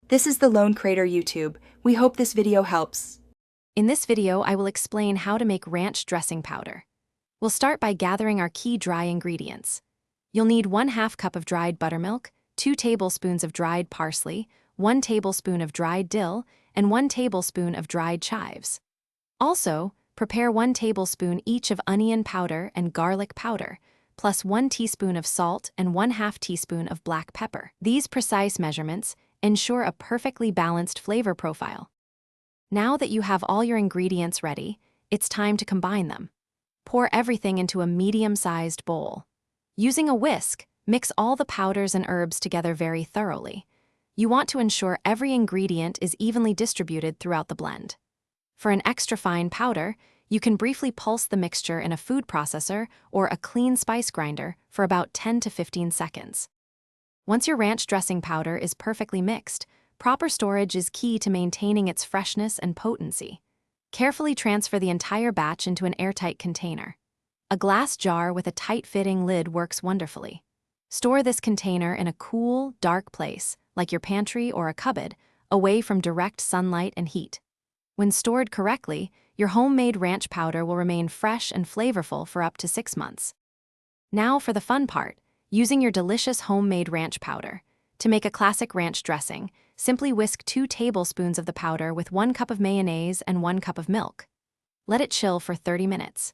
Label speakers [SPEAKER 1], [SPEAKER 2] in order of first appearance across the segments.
[SPEAKER 1] This is the Lone Crater YouTube. We hope this video helps.
[SPEAKER 2] In this video, I will explain how to make ranch dressing powder. We'll start by gathering our key dry ingredients. You'll need 1/2 cup of dried buttermilk, 2 tablespoons of dried parsley, 1 tablespoon of dried dill, and 1 tablespoon of dried chives. Also, prepare 1 tablespoon each of onion powder and garlic powder, plus 1 teaspoon of salt and 1/2 teaspoon of black pepper. These precise measurements ensure a perfectly balanced flavor profile. Now that you have all your ingredients ready, it's time to combine them. Pour everything into a medium-sized bowl. Using a whisk, mix all the powders and herbs together very thoroughly. You want to ensure every ingredient is evenly distributed throughout the blend. For an extra fine powder, you can briefly pulse the mixture in a food processor or a clean spice grinder for about 10 to 15 seconds. Once your ranch dressing powder is perfectly mixed, proper storage is key to maintaining its freshness and potency. Carefully transfer the entire batch into an airtight container. A glass jar with a tight-fitting lid works wonderfully. Store this container in a cool, dark place, like your pantry or a cupboard, away from direct sunlight and heat. When stored correctly, your homemade ranch powder will remain fresh and flavorful for up to 6 months. Now for the fun part, using your delicious homemade ranch powder. To make a classic ranch dressing, simply whisk 2 tablespoons of the powder with 1 cup of mayonnaise and 1 cup of milk. Let it chill for 30 minutes.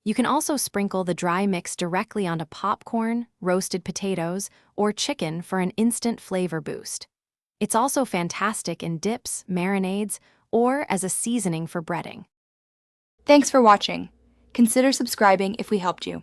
[SPEAKER 2] You can also sprinkle the dry mix directly onto popcorn, roasted potatoes, or chicken for an instant flavor boost. It's also fantastic in dips, marinades, or as a seasoning for breading.
[SPEAKER 1] Thanks for watching. Consider subscribing if we helped you.